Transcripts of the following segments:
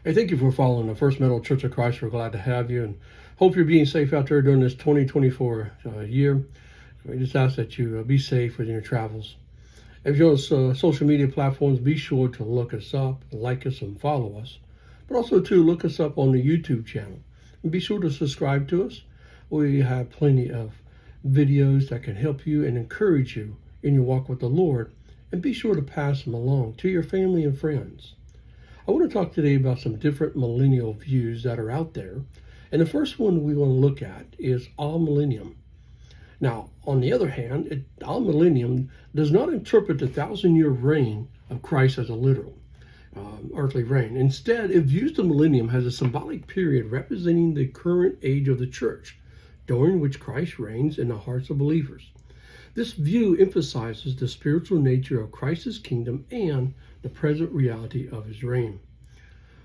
Hey, thank you for following the First Methodist Church of Christ. We're glad to have you and hope you're being safe out there during this 2024 year. We just ask that you be safe within your travels. If you're on social media platforms, be sure to look us up, like us, and follow us. But also, to look us up on the YouTube channel. And be sure to subscribe to us. We have plenty of videos that can help you and encourage you in your walk with the Lord. And be sure to pass them along to your family and friends. I want to talk today about some different millennial views that are out there. And the first one we want to look at is amillennialism. Now, on the other hand, amillennialism does not interpret the 1,000-year reign of Christ as a literal earthly reign. Instead, it views the millennium as a symbolic period representing the current age of the church, during which Christ reigns in the hearts of believers. This view emphasizes the spiritual nature of Christ's kingdom and the present reality of his reign.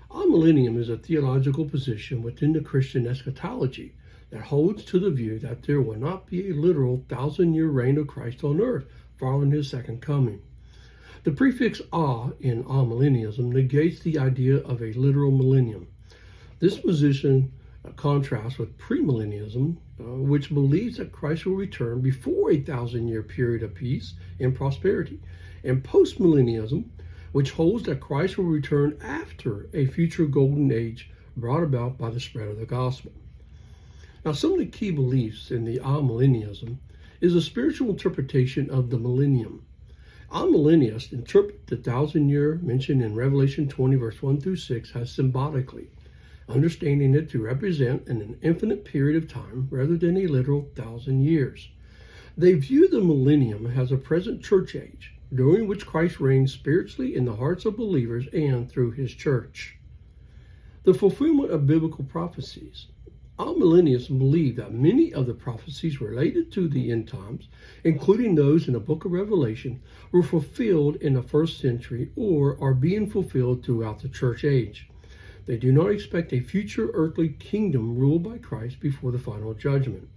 Amillennialism is a theological position within the Christian eschatology that holds to the view that there will not be a literal 1,000-year reign of Christ on earth following his second coming. The prefix "a" in amillennialism negates the idea of a literal millennium. This position contrasts with premillennialism, which believes that Christ will return before a 1,000-year period of peace and prosperity, and postmillennialism, which holds that Christ will return after a future golden age brought about by the spread of the gospel. Now, some of the key beliefs in the amillennialism is a spiritual interpretation of the millennium. Amillennialists interpret the 1,000-year mentioned in Revelation 20, verse 1 through 6 as symbolically, understanding it to represent an infinite period of time rather than a literal 1,000 years. They view the millennium as a present church age, during which Christ reigns spiritually in the hearts of believers and through his church. The fulfillment of biblical prophecies. Amillennialists believe that many of the prophecies related to the end times, including those in the book of Revelation, were fulfilled in the first century or are being fulfilled throughout the church age. They do not expect a future earthly kingdom ruled by Christ before the final judgment.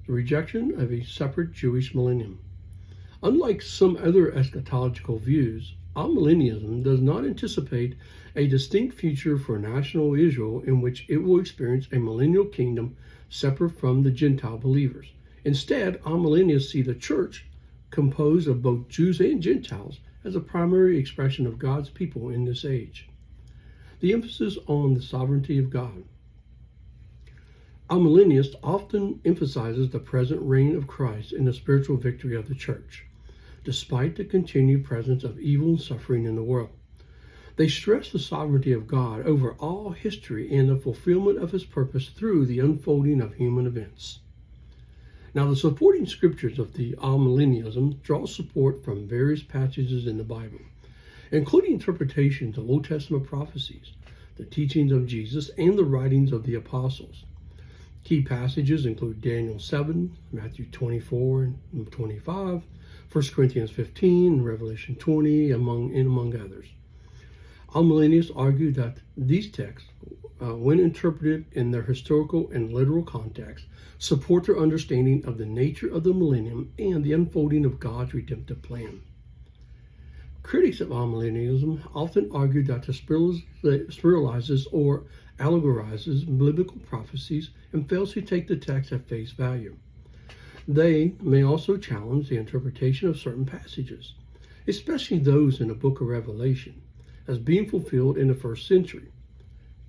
The rejection of a separate Jewish millennium. Unlike some other eschatological views, amillennialism does not anticipate a distinct future for national Israel in which it will experience a millennial kingdom separate from the Gentile believers. Instead, amillennialists see the church, composed of both Jews and Gentiles, as a primary expression of God's people in this age. The emphasis on the sovereignty of God. Amillennialists often emphasizes the present reign of Christ and the spiritual victory of the church, despite the continued presence of evil and suffering in the world. They stress the sovereignty of God over all history and the fulfillment of his purpose through the unfolding of human events. Now, the supporting scriptures of the amillennialism draw support from various passages in the Bible, including interpretations of Old Testament prophecies, the teachings of Jesus, and the writings of the apostles. Key passages include Daniel 7, Matthew 24 and 25, 1 Corinthians 15, and Revelation 20, among others. Amillennialists argue that these texts, when interpreted in their historical and literal context, support their understanding of the nature of the millennium and the unfolding of God's redemptive plan. Critics of amillennialism often argue that it spiritualizes or allegorizes biblical prophecies and fails to take the text at face value. They may also challenge the interpretation of certain passages, especially those in the book of Revelation, as being fulfilled in the first century.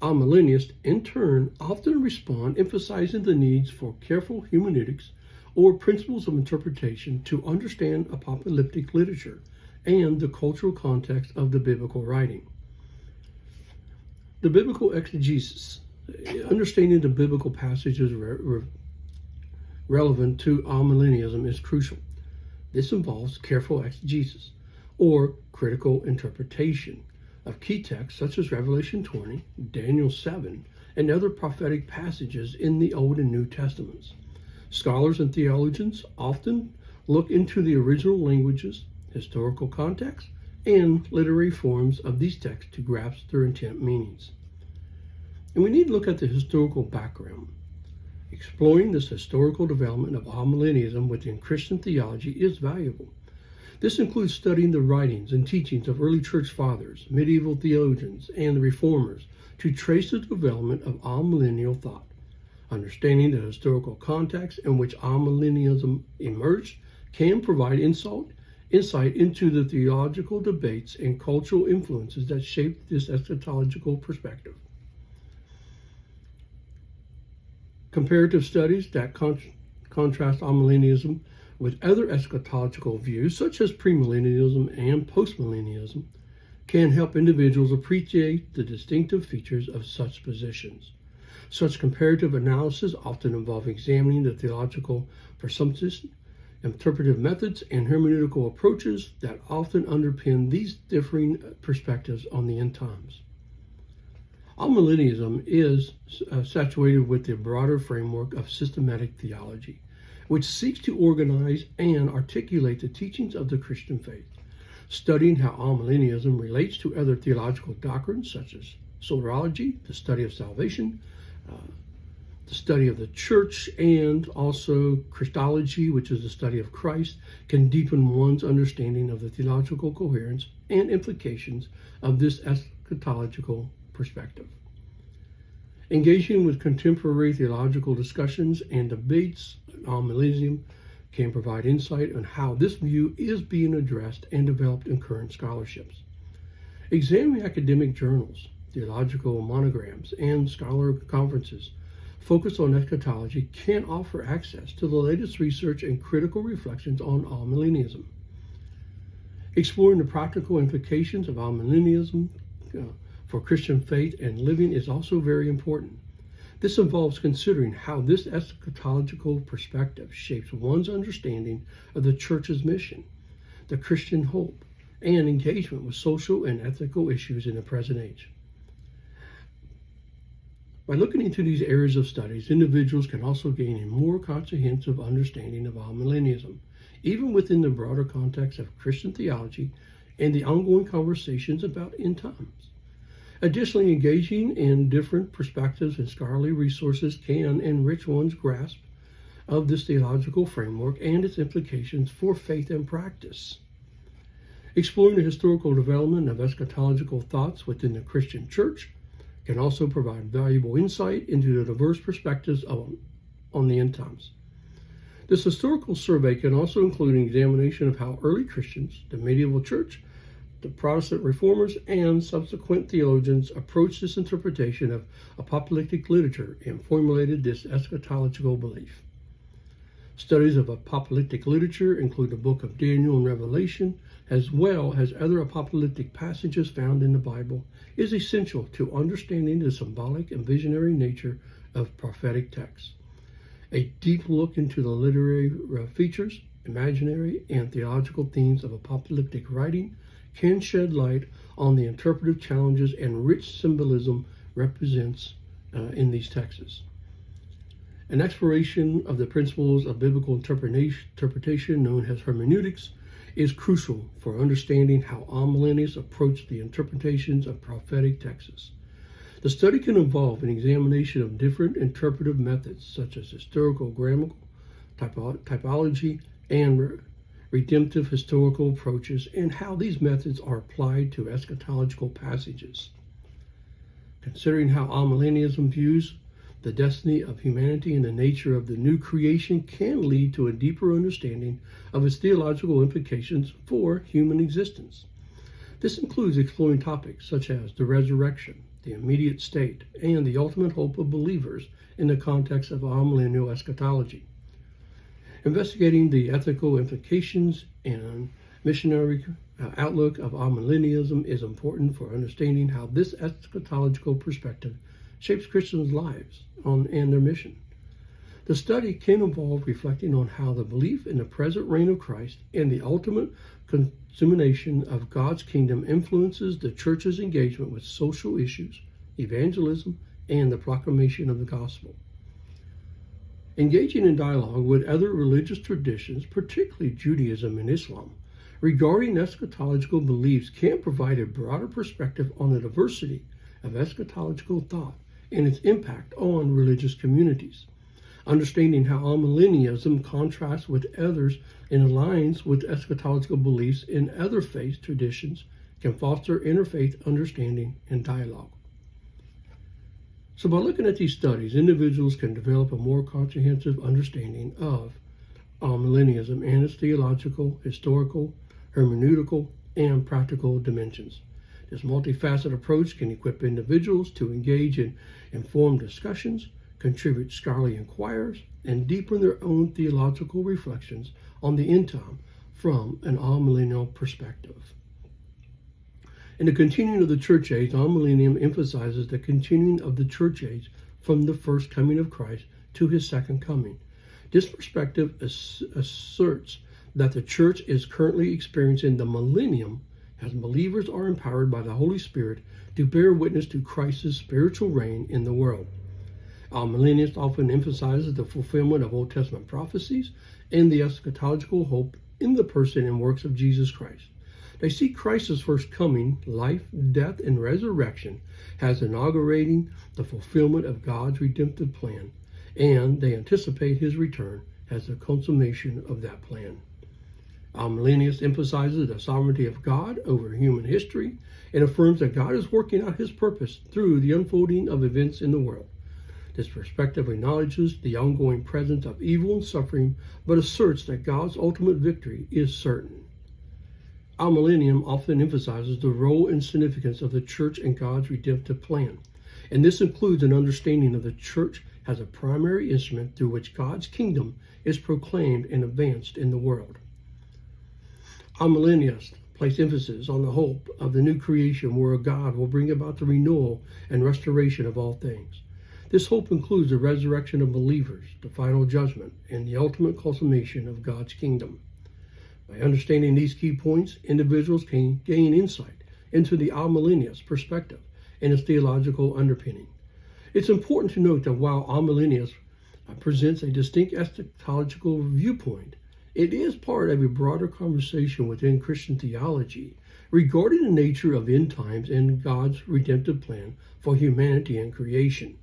Amillennialists, in turn, often respond emphasizing the needs for careful hermeneutics or principles of interpretation to understand apocalyptic literature and the cultural context of the biblical writing. The biblical exegesis. Understanding the biblical passages relevant to amillennialism is crucial. This involves careful exegesis, or critical interpretation, of key texts such as Revelation 20, Daniel 7, and other prophetic passages in the Old and New Testaments. Scholars and theologians often look into the original languages, historical context, and literary forms of these texts to grasp their intent meanings. And we need to look at the historical background. Exploring this historical development of amillennialism within Christian theology is valuable. This includes studying the writings and teachings of early church fathers, medieval theologians, and the reformers to trace the development of amillennial thought. Understanding the historical context in which amillennialism emerged can provide insight into the theological debates and cultural influences that shaped this eschatological perspective. Comparative studies that contrast amillennialism with other eschatological views, such as premillennialism and postmillennialism, can help individuals appreciate the distinctive features of such positions. Such comparative analysis often involve examining the theological presumptions, interpretive methods, and hermeneutical approaches that often underpin these differing perspectives on the end times. Amillennialism is saturated with the broader framework of systematic theology, which seeks to organize and articulate the teachings of the Christian faith. Studying how amillennialism relates to other theological doctrines such as soteriology, the study of salvation, the study of the church, and also Christology, which is the study of Christ, can deepen one's understanding of the theological coherence and implications of this eschatological perspective. Engaging with contemporary theological discussions and debates on amillennialism can provide insight on how this view is being addressed and developed in current scholarships. Examining academic journals, theological monograms, and scholar conferences focused on eschatology can offer access to the latest research and critical reflections on amillennialism. Exploring the practical implications of amillennialism for Christian faith and living is also very important. This involves considering how this eschatological perspective shapes one's understanding of the church's mission, the Christian hope, and engagement with social and ethical issues in the present age. By looking into these areas of studies, individuals can also gain a more comprehensive understanding of amillennialism, even within the broader context of Christian theology and the ongoing conversations about end times. Additionally, engaging in different perspectives and scholarly resources can enrich one's grasp of this theological framework and its implications for faith and practice. Exploring the historical development of eschatological thoughts within the Christian church can also provide valuable insight into the diverse perspectives on the end times. This historical survey can also include an examination of how early Christians, the medieval church, the Protestant reformers, and subsequent theologians approached this interpretation of apocalyptic literature and formulated this eschatological belief. Studies of apocalyptic literature include the book of Daniel and Revelation, as well as other apocalyptic passages found in the Bible, is essential to understanding the symbolic and visionary nature of prophetic texts. A deep look into the literary features, imaginary, and theological themes of apocalyptic writing can shed light on the interpretive challenges and rich symbolism represents in these texts. An exploration of the principles of biblical interpretation, known as hermeneutics, is crucial for understanding how amillennialists approach the interpretations of prophetic texts. The study can involve an examination of different interpretive methods, such as historical grammatical, typology, and redemptive historical approaches, and how these methods are applied to eschatological passages. Considering how amillennialism views the destiny of humanity and the nature of the new creation can lead to a deeper understanding of its theological implications for human existence. This includes exploring topics such as the resurrection, the immediate state, and the ultimate hope of believers in the context of amillennial eschatology. Investigating the ethical implications and missionary outlook of amillennialism is important for understanding how this eschatological perspective shapes Christians' lives and their mission. The study can involve reflecting on how the belief in the present reign of Christ and the ultimate consummation of God's kingdom influences the church's engagement with social issues, evangelism, and the proclamation of the gospel. Engaging in dialogue with other religious traditions, particularly Judaism and Islam, regarding eschatological beliefs can provide a broader perspective on the diversity of eschatological thought and its impact on religious communities. Understanding how amillennialism contrasts with others and aligns with eschatological beliefs in other faith traditions can foster interfaith understanding and dialogue. So by looking at these studies, individuals can develop a more comprehensive understanding of Amillennialism and its theological, historical, hermeneutical, and practical dimensions. This multifaceted approach can equip individuals to engage in informed discussions, contribute scholarly inquiries, and deepen their own theological reflections on the end time from an amillennial perspective. In the continuing of the church age, amillennium emphasizes the continuing of the church age from the first coming of Christ to his second coming. This perspective asserts that the church is currently experiencing the millennium as believers are empowered by the Holy Spirit to bear witness to Christ's spiritual reign in the world. Amillennialists often emphasizes the fulfillment of Old Testament prophecies and the eschatological hope in the person and works of Jesus Christ. They see Christ's first coming, life, death, and resurrection as inaugurating the fulfillment of God's redemptive plan, and they anticipate his return as the consummation of that plan. Amillennialist emphasizes the sovereignty of God over human history and affirms that God is working out his purpose through the unfolding of events in the world. This perspective acknowledges the ongoing presence of evil and suffering, but asserts that God's ultimate victory is certain. Amillennium often emphasizes the role and significance of the church in God's redemptive plan, and this includes an understanding of the church as a primary instrument through which God's kingdom is proclaimed and advanced in the world. Amillennialists place emphasis on the hope of the new creation where God will bring about the renewal and restoration of all things. This hope includes the resurrection of believers, the final judgment, and the ultimate consummation of God's kingdom. By understanding these key points, individuals can gain insight into the amillennialist perspective and its theological underpinning. It's important to note that while amillennialism presents a distinct eschatological viewpoint, it is part of a broader conversation within Christian theology regarding the nature of end times and God's redemptive plan for humanity and creation.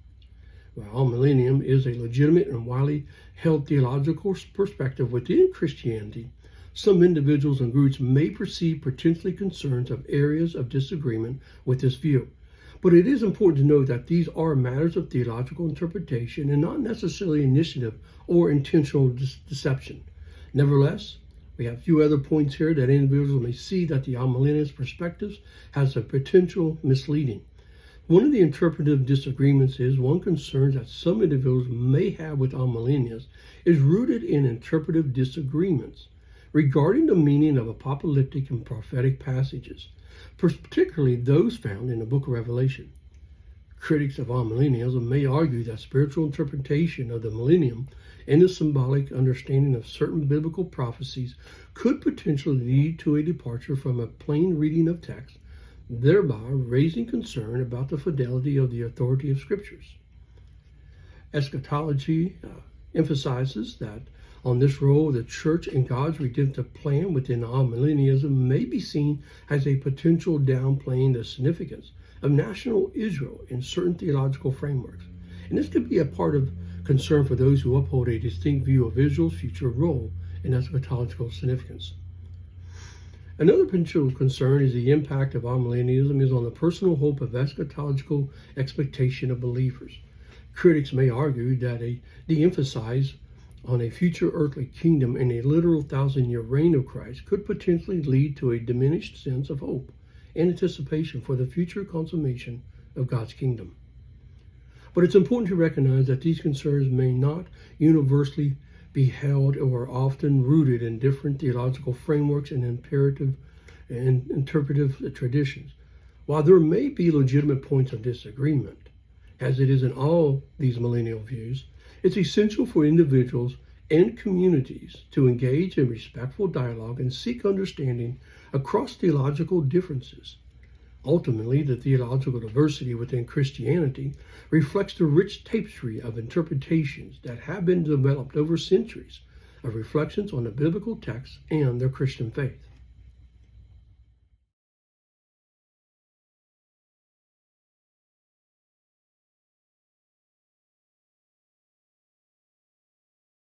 While amillennium is a legitimate and widely held theological perspective within Christianity, some individuals and groups may perceive potentially concerns of areas of disagreement with this view. But it is important to note that these are matters of theological interpretation and not necessarily initiative or intentional deception. Nevertheless, we have a few other points here that individuals may see that the amillennialist perspective has a potential misleading. One of the interpretive disagreements is one concern that some individuals may have with amillennialists is rooted in interpretive disagreements regarding the meaning of apocalyptic and prophetic passages, particularly those found in the book of Revelation. Critics of amillennialism may argue that spiritual interpretation of the millennium and the symbolic understanding of certain biblical prophecies could potentially lead to a departure from a plain reading of text, thereby raising concern about the fidelity of the authority of scriptures. Eschatology emphasizes that on this role, the church and God's redemptive plan within amillennialism may be seen as a potential downplaying the significance of national Israel in certain theological frameworks. And this could be a part of concern for those who uphold a distinct view of Israel's future role in eschatological significance. Another potential concern is the impact of amillennialism is on the personal hope of eschatological expectation of believers. Critics may argue that a de-emphasis on a future earthly kingdom and a literal 1,000-year reign of Christ could potentially lead to a diminished sense of hope and anticipation for the future consummation of God's kingdom. But it's important to recognize that these concerns may not universally be held or are often rooted in different theological frameworks and imperative and interpretive traditions. While there may be legitimate points of disagreement, as it is in all these millennial views, it's essential for individuals and communities to engage in respectful dialogue and seek understanding across theological differences. Ultimately, the theological diversity within Christianity reflects the rich tapestry of interpretations that have been developed over centuries of reflections on the biblical text and their Christian faith.